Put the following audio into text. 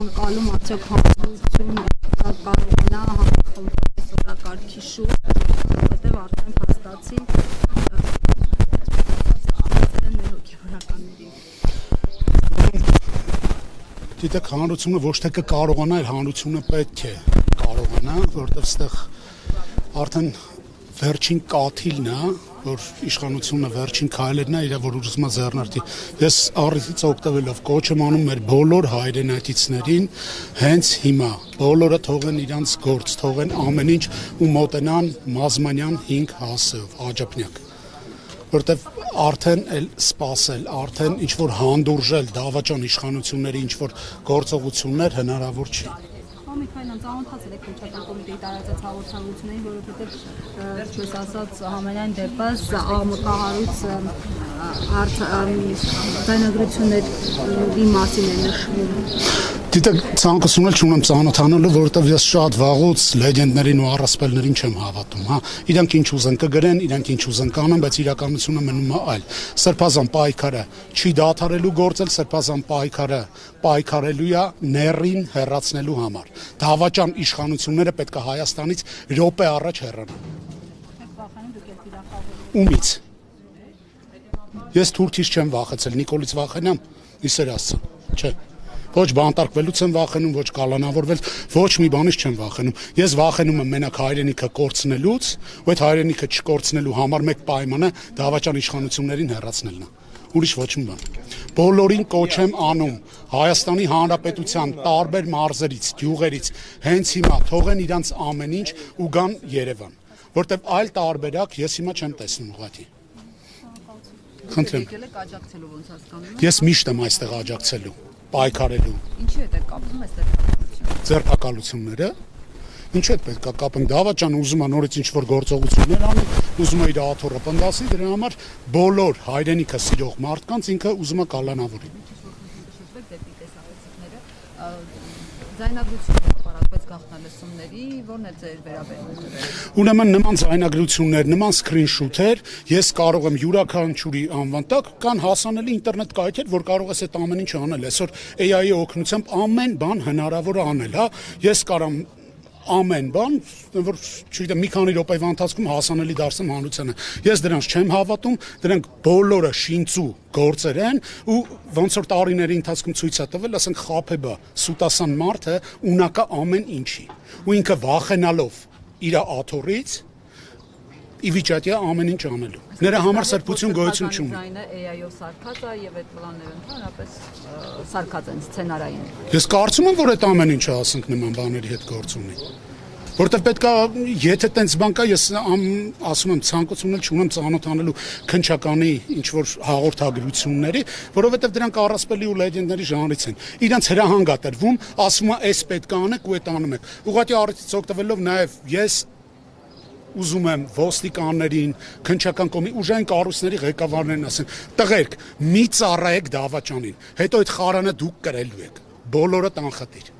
Անկալում արդյոք հանրություն կարողանա համախմբի շուրջ, որտեղ արդեն փաստացի մեր հոգեվորականների։ Դիտեք, հանրությունը ոչ թե կկարողանա, այլ հանրությունը պետք է կարողանա, որտեղ ստեղ արդեն վերջին կաթիլն է, որ իշխանությունը վերջին քայլերն է իր որ ուզում է ձեռնարկի։ Ես առիթից օգտվելով կոչ եմ անում մեր բոլոր հայրենակիցներին հենց հիմա բոլորը թողեն իրանց գործ, թողեն ամեն ինչ ու մոտենան Մազմանյան 5 հասեով Աջափնյակ, որտեղ արդեն էլ սпасել, արդեն ինչ որ հանդուրժել դավաճան իշխանությունների ինչ որ գործողություններ հնարավոր չի։ Միքայելյան ծանոթացել եք քննչական կոմիտեի տարածած հաղորդագրություններին, որովհետև չես ասած համենայն դեպս աղմկահարույց ձայնագրությունների մասին է նշվում։ Դիտեք, ցանկություն էլ չունեմ ծանոթանալու, որովհետև ես շատ վաղուց լեգենդներին ու առասպելներին չեմ հավատում, հա։ Իրանք ինչ ուզեն կգրեն, իրանք ինչ ուզեն կանեն, բայց իրականությունը մնում է այլ։ Սրբազան պայքարը չի դադարելու գործել, սրբազան պայքարը պայքարելու է ներին հեռացնելու համար։ Դավաճան իշխանությունները պետք է Հայաստանից րոպե առաջ հեռանան։ Ումից։ Ես Թուրքից չեմ վախեցել, Նիկոլից վախենամ, իսեր Աստծո, չէ։ Ոչ բանտարկվելուց եմ վախենում, ոչ կալանավորվել, ոչ մի բանից չեմ վախենում։ Ես վախենում եմ մենակ հայրենիքը կորցնելուց, ու այդ հայրենիքը չկորցնելու համար մեկ պայմանը դավաճան իշխանություններին հեռացնելն է։ Ուրիշ ոչ մի բան։ Բոլորին կոչ եմ անում Հայաստանի Հանրապետության տարբեր մարզերից, գյուղերից հենց հիմա թողեն իրանց ամեն ինչ ու գան Երևան, որտեվ այլ տարբերակ ես հիմա չեմ տեսնում ուղղակի։ Խնդրեմ։ Ես միշտ եմ այստեղ աջակցելու, պայքարելու։ Ինչի՞ հետ է կապվում այստեղ ձերբակալությունները։ Ինչու է պետք է կապենք դավաճան ուզում է նորից ինչ որ գործողություններ անի, ուզում է իր աթոռը պնդասի, դրա համար բոլոր հայրենիքը սիրող մարդկանց ինքը ուզում է կալանավորի։ Ձայնագրությունը հրապարակվեց գաղտնալսումների, որն է ձեր վերաբերմունքը։ Ուրեմն նման ձայնագրություններ, նման սկրինշութեր ես կարող եմ յուրաքանչյուրի անվան տակ կան հասանելի ինտերնետ կայքեր, որ կարող ես այդ ամեն ինչը անել։ Այսօր AI-ի օգնությամբ ամեն բան հնարավոր է անել, հա։ Ես կարամ ամեն բան, որ չգիտեմ, մի քանի րոպեվա ընթացքում հասանելի դարձնեմ հանրությանը։ Ես դրանց չեմ հավատում, դրանք բոլորը շինծու գործեր են ու ոնց որ տարիների ընթացքում ցույց է տվել, ասենք Խաբեբը, Սուտասան մարդը ունակա ամեն ինչի։ Ու ինքը վախենալով իր աթոռից ի վիճակի է ամեն ինչ անելու։ Նրա համար սրբություն գոյություն չունի։ Ձայնը AI-ով սարքած է եւ այդ պլանները ընդհանրապես սարքած են սցենարային։ Ես կարծում եմ, որ այդ ամեն ինչը ասենք նման բաների հետ գործ ունի։ Որտեվ պետք է, եթե տենց բան կա, ես ասում եմ ցանկություն էլ չունեմ ծանոթանալու քննչականի ինչ որ հաղորդագրությունների, որովհետև դրանք առասպելի ու լեգենդների ժանրից են։ Իրանց հրահանգ է տրվում, ասում է, «Էս պետք է անեք» ու այդ անում եք։ Ուղղակի առիթից օգտվելով նաև ես ուզում եմ ոստիկաններին, քննչական ուժային կառույցների ղեկավարներին ասեն, տղերք, մի ծառայեք դավաճանին, հետո այդ խարանը դուք կրելու եք, բոլորը տանխտիր։